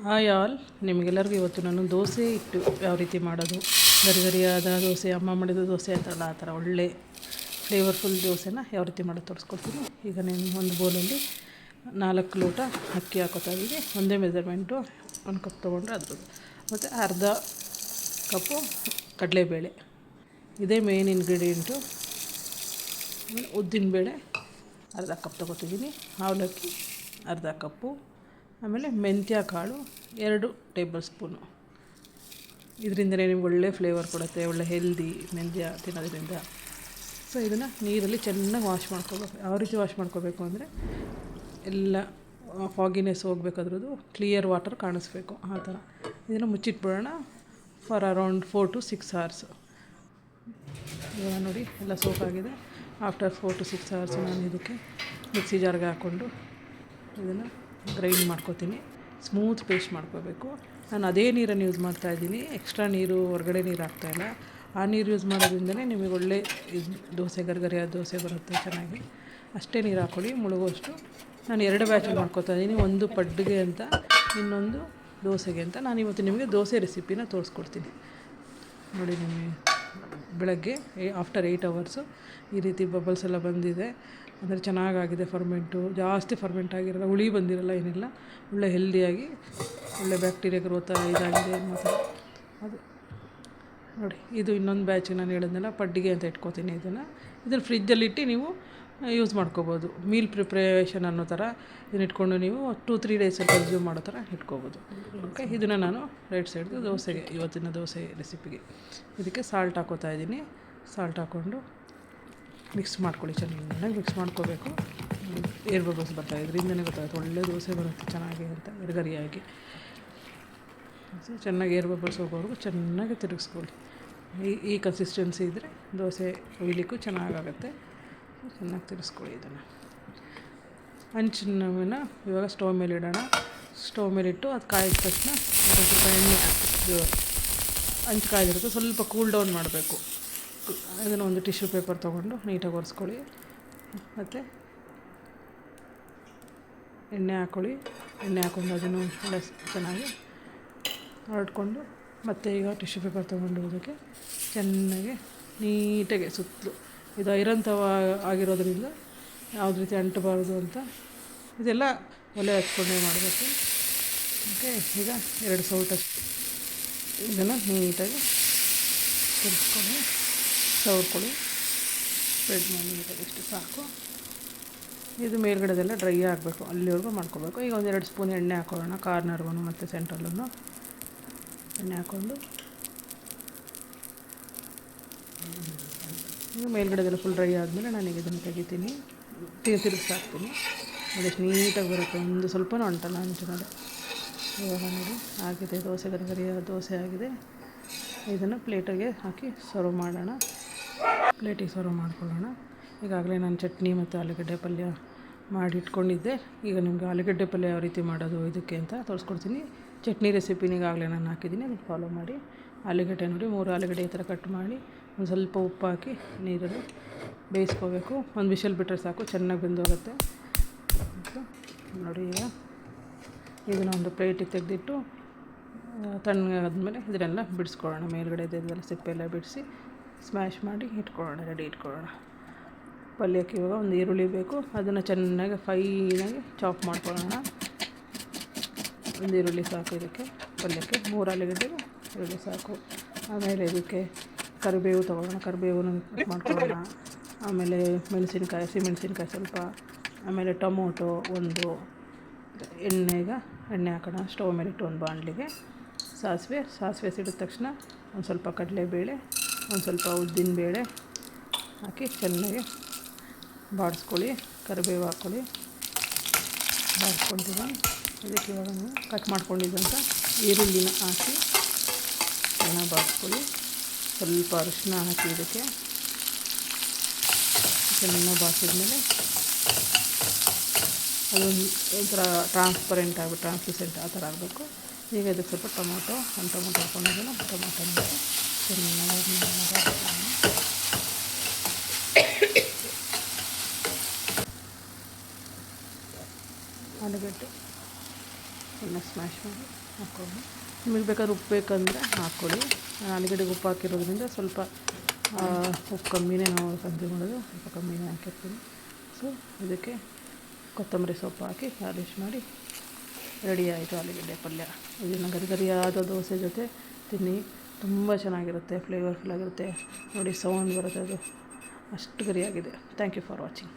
Hi all, ನಿಮಗೆಲ್ಲರಿಗೂ ಇವತ್ತು ನಾನು ದೋಸೆ ಹಿಟ್ಟು ಯಾವ ರೀತಿ ಮಾಡೋದು, ಗರಿಗರಿಯಾದ ದೋಸೆ, ಅಮ್ಮ ಮಾಡಿದ ದೋಸೆ ಅಂತಲ್ಲ ಆ ಥರ ಒಳ್ಳೆ ಫ್ಲೇವರ್ಫುಲ್ ದೋಸೆನ ಯಾವ ರೀತಿ ಮಾಡೋದು ತೋರಿಸ್ಕೊಡ್ತೀನಿ. ಈಗ ನಾನು ಒಂದು ಬೌಲಲ್ಲಿ 4 ಲೋಟ ಅಕ್ಕಿ ಹಾಕೋತಾ ಇದ್ದೀನಿ. ಒಂದೇ ಮೆಜರ್ಮೆಂಟು, 1 ಕಪ್ ತೊಗೊಂಡ್ರೆ ಅದ್ರದ್ದು, ಮತ್ತು ಅರ್ಧ ಕಪ್ಪು ಕಡಲೆಬೇಳೆ, ಇದೇ ಮೇನ್ ಇಂಗ್ರೀಡಿಯೆಂಟು. ಉದ್ದಿನಬೇಳೆ ಅರ್ಧ ಕಪ್ ತೊಗೋತಿದ್ದೀನಿ, ಅವಲಕ್ಕಿ ಅರ್ಧ ಕಪ್ಪು, ಆಮೇಲೆ ಮೆಂತ್ಯ ಕಾಳು 2 ಟೇಬಲ್ ಸ್ಪೂನು. ಇದರಿಂದಲೇ ನಿಮ್ಗೆ ಒಳ್ಳೆ ಫ್ಲೇವರ್ ಕೊಡುತ್ತೆ, ಒಳ್ಳೆ ಹೆಲ್ದಿ ಮೆಂತ್ಯ ತಿನ್ನೋದ್ರಿಂದ. ಸೊ ಇದನ್ನು ನೀರಲ್ಲಿ ಚೆನ್ನಾಗಿ ವಾಶ್ ಮಾಡ್ಕೋಬೇಕು. ಯಾವ ರೀತಿ ವಾಶ್ ಮಾಡ್ಕೋಬೇಕು ಅಂದರೆ ಎಲ್ಲ ಫಾಗಿನೆಸ್ ಹೋಗ್ಬೇಕಾದ್ರದ್ದು ಕ್ಲಿಯರ್ ವಾಟರ್ ಕಾಣಿಸ್ಬೇಕು, ಆ ಥರ. ಇದನ್ನು ಮುಚ್ಚಿಟ್ಬಿಡೋಣ ಫಾರ್ ಅರೌಂಡ್ 4 to 6 hours. ಇವಾಗ ನೋಡಿ ಎಲ್ಲ ಸೋಪ್ ಆಗಿದೆ. ಆಫ್ಟರ್ 4 to 6 hours ನಾನು ಇದಕ್ಕೆ ಮಿಕ್ಸಿ ಜಾರ್ಗೆ ಹಾಕ್ಕೊಂಡು ಇದನ್ನು ಗ್ರೈಂಡ್ ಮಾಡ್ಕೋತೀನಿ. ಸ್ಮೂತ್ ಪೇಸ್ಟ್ ಮಾಡ್ಕೋಬೇಕು. ನಾನು ಅದೇ ನೀರನ್ನು ಯೂಸ್ ಮಾಡ್ತಾಯಿದ್ದೀನಿ, ಎಕ್ಸ್ಟ್ರಾ ನೀರು ಹೊರಗಡೆ ನೀರು ಹಾಕ್ತಾಯಿಲ್ಲ. ಆ ನೀರು ಯೂಸ್ ಮಾಡೋದ್ರಿಂದಲೇ ನಿಮಗೆ ಒಳ್ಳೆ ದೋಸೆ ಗರಿಗರಿಯಾದ ದೋಸೆ ಬರುತ್ತೆ ಚೆನ್ನಾಗಿ. ಅಷ್ಟೇ ನೀರು ಹಾಕ್ಕೊಳ್ಳಿ ಮುಳುಗುವಷ್ಟು. ನಾನು 2 ಬ್ಯಾಚ್ ಮಾಡ್ಕೋತಾ ಇದ್ದೀನಿ, ಒಂದು ಪಡ್ಡಿಗೆ ಅಂತ, ಇನ್ನೊಂದು ದೋಸೆಗೆ ಅಂತ. ನಾನು ಇವತ್ತು ನಿಮಗೆ ದೋಸೆ ರೆಸಿಪಿನ ತೋರಿಸ್ಕೊಡ್ತೀನಿ. ನೋಡಿ, ನಿಮಗೆ ಬೆಳಗ್ಗೆ ಆಫ್ಟರ್ 8 hours ಈ ರೀತಿ ಬಬಲ್ಸ್ ಎಲ್ಲ ಬಂದಿದೆ ಅಂದರೆ ಚೆನ್ನಾಗಾಗಿದೆ. ಫರ್ಮೆಂಟು ಜಾಸ್ತಿ ಫರ್ಮೆಂಟ್ ಆಗಿರಲ್ಲ, ಹುಳಿ ಬಂದಿರಲ್ಲ, ಏನಿಲ್ಲ, ಒಳ್ಳೆ ಹೆಲ್ದಿಯಾಗಿ ಒಳ್ಳೆ ಬ್ಯಾಕ್ಟೀರಿಯಾ ಗ್ರೋತ್ ಇದಾಗಿದೆ ಅನ್ನೋ ಥರ ಅದು. ನೋಡಿ, ಇದು ಇನ್ನೊಂದು ಬ್ಯಾಚ್ ನಾನು ಹೇಳಿದ್ನಲ್ಲ ಪಡ್ಡಿಗೆ ಅಂತ ಇಟ್ಕೋತೀನಿ. ಇದನ್ನು ಫ್ರಿಜ್ಜಲ್ಲಿಟ್ಟು ನೀವು ಯೂಸ್ ಮಾಡ್ಕೋಬೋದು. ಮೀಲ್ ಪ್ರಿಪ್ರೇಷನ್ ಅನ್ನೋ ಥರ ಇದನ್ನ ಇಟ್ಕೊಂಡು ನೀವು 2-3 days ಕನ್ಸ್ಯೂಮ್ ಮಾಡೋ ಥರ ಇಟ್ಕೋಬೋದು. ಓಕೆ, ಇದನ್ನು ನಾನು ರೈಟ್ ಸೈಡ್ದು ದೋಸೆಗೆ, ಇವತ್ತಿನ ದೋಸೆ ರೆಸಿಪಿಗೆ ಇದಕ್ಕೆ ಸಾಲ್ಟ್ ಹಾಕೋತಾ ಇದ್ದೀನಿ. ಸಾಲ್ಟ್ ಹಾಕ್ಕೊಂಡು ಮಿಕ್ಸ್ ಮಾಡ್ಕೊಳ್ಳಿ, ಚೆನ್ನಾಗಿ ಮಿಕ್ಸ್ ಮಾಡ್ಕೋಬೇಕು. ಏರ್ ಬಬಲ್ಸ್ ಬರ್ತಾಯಿದೆ, ಇದರಿಂದನೇ ಗೊತ್ತಾಗುತ್ತೆ ಒಳ್ಳೆ ದೋಸೆ ಬರುತ್ತೆ ಚೆನ್ನಾಗಿ ಅಂತ, ಗರಿಗರಿಯಾಗಿ. ಚೆನ್ನಾಗಿ ಏರ್ ಬಬಲ್ಸ್ ಹೋಗೋವರೆಗೂ ಚೆನ್ನಾಗಿ ತಿರುಗಿಸ್ಕೊಳ್ಳಿ. ಈ ಕನ್ಸಿಸ್ಟೆನ್ಸಿ ಇದ್ದರೆ ದೋಸೆ ಹುಯ್ಲಿಕ್ಕೂ ಚೆನ್ನಾಗಾಗುತ್ತೆ. ಚೆನ್ನಾಗಿ ತಿರ್ಸ್ಕೊಳ್ಳಿ ಇದನ್ನು. ಹಂಚಿನ ಇವಾಗ ಸ್ಟವ್ ಮೇಲೆ ಇಡೋಣ. ಸ್ಟವ್ ಮೇಲೆ ಇಟ್ಟು ಅದು ಕಾಯಿದ ತಕ್ಷಣ ಸ್ವಲ್ಪ ಎಣ್ಣೆ ಹಾಕಿ, ಹಂಚು ಕಾಯ್ದಿರುತ್ತೆ, ಸ್ವಲ್ಪ ಕೂಲ್ ಡೌನ್ ಮಾಡಬೇಕು. ಅದನ್ನು ಒಂದು ಟಿಶ್ಯೂ ಪೇಪರ್ ತೊಗೊಂಡು ನೀಟಾಗಿ ಒರೆಸ್ಕೊಳ್ಳಿ. ಮತ್ತು ಎಣ್ಣೆ ಹಾಕ್ಕೊಳ್ಳಿ. ಎಣ್ಣೆ ಹಾಕ್ಕೊಂಡು ಅದನ್ನು ಎಲ್ಲ ಚೆನ್ನಾಗಿ ಹರಡ್ಕೊಂಡು, ಮತ್ತು ಈಗ ಟಿಶ್ಯೂ ಪೇಪರ್ ತೊಗೊಂಡು ಅದಕ್ಕೆ ಚೆನ್ನಾಗಿ ನೀಟಾಗಿ ಸುತ್ತಲೂ, ಇದು ಐರನ್ ತವ ಆಗಿರೋದ್ರಿಂದ ಯಾವುದೇ ರೀತಿ ಅಂಟಬಾರ್ದು ಅಂತ ಇದೆಲ್ಲ ಒಲೆ ಹಚ್ಕೊಂಡೇ ಮಾಡಬೇಕು. ಓಕೆ, ಈಗ 2 ಸೌಟಷ್ಟು ಇದನ್ನು ನೀಟಾಗಿ ತಿರ್ಸ್ಕೊಂಡು ಸವರ್ಕೊಳ್ಳಿ. ಸ್ಪ್ರೆಡ್ ಮಾಡಿ ನೀಟಾಗಿ, ಇಷ್ಟು ಸಾಕು. ಇದು ಮೇಲ್ಗಡೆದೆಲ್ಲ ಡ್ರೈ ಆಗಬೇಕು, ಅಲ್ಲಿವರೆಗೂ ಮಾಡ್ಕೋಬೇಕು. ಈಗ 1-2 ಸ್ಪೂನ್ ಎಣ್ಣೆ ಹಾಕೊಳ್ಳೋಣ, ಕಾರ್ನರ್ಗೂ ಮತ್ತು ಸೆಂಟ್ರಲ್ಲೂ ಎಣ್ಣೆ ಹಾಕ್ಕೊಂಡು ಈಗ ಮೇಲ್ಗಡೆದೆಲ್ಲ ಫುಲ್ ಡ್ರೈ ಆದಮೇಲೆ ನಾನೀಗ ಇದನ್ನು ತೆಗಿತೀನಿ, ತಿರುಗಿಸಾಕ್ತೀನಿ. ಅದಷ್ಟು ನೀಟಾಗಿ ಬರುತ್ತೆ, ಒಂದು ಸ್ವಲ್ಪನೂ ಅಂಟಲ್ಲ ಹಂಚಿನಲ್ಲಿ. ಇವಾಗ ನೋಡಿ ಆಗಿದೆ, ದೋಸೆ ಗರಿಗರಿಯಾದ ದೋಸೆ ಆಗಿದೆ. ಇದನ್ನು ಪ್ಲೇಟಿಗೆ ಹಾಕಿ ಸರ್ವ್ ಮಾಡೋಣ. ಪ್ಲೇಟಿಗೆ ಸರ್ವ್ ಮಾಡ್ಕೊಳ್ಳೋಣ. ಈಗಾಗಲೇ ನಾನು ಚಟ್ನಿ ಮತ್ತು ಆಲೂಗಡ್ಡೆ ಪಲ್ಯ ಮಾಡಿ ಇಟ್ಕೊಂಡಿದ್ದೆ. ಈಗ ನಿಮಗೆ ಆಲೂಗಡ್ಡೆ ಪಲ್ಯ ಯಾವ ರೀತಿ ಮಾಡೋದು ಇದಕ್ಕೆ ಅಂತ ತೋರಿಸ್ಕೊಡ್ತೀನಿ. ಚಟ್ನಿ ರೆಸಿಪಿನ ಈಗಾಗಲೇ ನಾನು ಹಾಕಿದ್ದೀನಿ, ಅದನ್ನು ಫಾಲೋ ಮಾಡಿ. ಆಲೂಗಡ್ಡೆ ನೋಡಿ, 3 ಆಲೂಗಡ್ಡೆ ಈ ಥರ ಕಟ್ ಮಾಡಿ ಒಂದು ಸ್ವಲ್ಪ ಉಪ್ಪು ಹಾಕಿ ನೀರಲ್ಲಿ ಬೇಯಿಸ್ಕೋಬೇಕು. ಒಂದು ವಿಷಲ್ ಬಿಟ್ಟರೆ ಸಾಕು, ಚೆನ್ನಾಗಿ ಬೆಂದೋಗುತ್ತೆ. ನೋಡಿ, ಈಗ ಇದನ್ನು ಒಂದು ಪ್ಲೇಟಿಗೆ ತೆಗೆದಿಟ್ಟು ತಣ್ಣಗಾದ್ಮೇಲೆ ಇದನ್ನೆಲ್ಲ ಬಿಡಿಸ್ಕೊಳ್ಳೋಣ. ಮೇಲ್ಗಡೆ ಇದೆಲ್ಲ ಸಿಪ್ಪೆಲ್ಲ ಬಿಡಿಸಿ ಸ್ಮ್ಯಾಶ್ ಮಾಡಿ ಇಟ್ಕೊಳ್ಳೋಣ, ರೆಡಿ ಇಟ್ಕೊಳ್ಳೋಣ. ಪಲ್ಯಕ್ಕೆ ಇವಾಗ ಒಂದು ಈರುಳ್ಳಿ ಬೇಕು, ಅದನ್ನು ಚೆನ್ನಾಗಿ ಫೈನಾಗಿ ಚಾಪ್ ಮಾಡ್ಕೊಳ್ಳೋಣ. ಒಂದು ಈರುಳ್ಳಿ ಸಾಕು ಇದಕ್ಕೆ ಪಲ್ಯಕ್ಕೆ, 3 ಆಲೂಗಡ್ಡೆಗೆ ಈರುಳ್ಳಿ ಸಾಕು. ಆಮೇಲೆ ಇದಕ್ಕೆ ಕರಿಬೇವು ತೊಗೊಳ್ಳೋಣ, ಕರಿಬೇವನ್ನು ಕಟ್ ಮಾಡ್ಕೊಳ್ಳೋಣ. ಆಮೇಲೆ ಮೆಣಸಿನ್ಕಾಯಿ, ಹಸಿಮೆಣಸಿನ್ಕಾಯಿ ಸ್ವಲ್ಪ, ಆಮೇಲೆ ಟೊಮೊಟೊ ಒಂದು. ಎಣ್ಣೆ ಹಾಕೋಣ. ಸ್ಟವ್ ಮೇಲೆ ಇಟ್ಟು ಒಂದು ಬಾಣಲಿಗೆ ಸಾಸಿವೆ ಸಿಡಿದ ತಕ್ಷಣ ಒಂದು ಸ್ವಲ್ಪ ಕಡಲೆಬೇಳೆ, ಒಂದು ಸ್ವಲ್ಪ ಉದ್ದಿನಬೇಳೆ ಹಾಕಿ ಚೆನ್ನಾಗಿ ಬಾಡಿಸ್ಕೊಳ್ಳಿ. ಕರಿಬೇವು ಹಾಕ್ಕೊಳ್ಳಿ, ಬಾಡಿಸ್ಕೊಳ್ತೀವಿ. ಇದಕ್ಕೆ ಇವಾಗ ನಾವು ಕಟ್ ಮಾಡ್ಕೊಂಡಿದ್ದಂಥ ಈರುಳ್ಳಿನ ಹಾಕಿ ಚೆನ್ನಾಗಿ ಬಾಡಿಸ್ಕೊಳ್ಳಿ. ಸ್ವಲ್ಪ ಅರಿಶಿನ ಹಾಕಿ ಇದಕ್ಕೆ ಚೆನ್ನಾಗಿ ಬಾಡಿಸಿದ್ಮೇಲೆ ಅದೊಂದು ಒಂಥರ ಟ್ರಾನ್ಸ್ಲೂಸೆಂಟ್ ಆ ಥರ ಆಗಬೇಕು. ಈಗ ಇದಕ್ಕೆ ಸ್ವಲ್ಪ ಟೊಮೊಟೊ ಹಾಕ್ಕೊಂಡಿದ್ದೀನಿ, ಟೊಮೊಟೊ ಹಾಕಿ ಚೆನ್ನಾಗಿ ಆಲೂಗಡ್ಡೆ ಎಲ್ಲ ಸ್ಮ್ಯಾಶ್ ಮಾಡಿ ಹಾಕ್ಕೊಂಡು ನಿಮಗೆ ಬೇಕಾದ್ರೆ ಉಪ್ಪು ಬೇಕಂದರೆ ಹಾಕ್ಕೊಳ್ಳಿ. ನಾನು ಆಲೂಗಡ್ಡೆಗೆ ಉಪ್ಪು ಹಾಕಿರೋದ್ರಿಂದ ಸ್ವಲ್ಪ ಉಪ್ಪು ಕಮ್ಮಿನೇ ನಾವು ಕನ್ಸ್ಯೂಮ್ ಮಾಡೋದು, ಸ್ವಲ್ಪ ಕಮ್ಮಿನೇ ಹಾಕಿರ್ತೀನಿ. ಸೊ ಇದಕ್ಕೆ ಕೊತ್ತಂಬರಿ ಸೊಪ್ಪು ಹಾಕಿ ಗಾರ್ನಿಷ್ ಮಾಡಿ ರೆಡಿ ಆಯಿತು ಆಲೂಗಡ್ಡೆ ಪಲ್ಯ. ಇದನ್ನು ಗರಿಗರಿಯಾದ ದೋಸೆ ಜೊತೆ ತಿನ್ನಿ, ತುಂಬ ಚೆನ್ನಾಗಿರುತ್ತೆ, ಫ್ಲೇವರ್ಫುಲ್ ಆಗಿರುತ್ತೆ. ನೋಡಿ ಸೌಂಡ್ ಬರುತ್ತೆ, ಅದು ಅಷ್ಟು ಗರಿಯಾಗಿದೆ. Thank you for watching.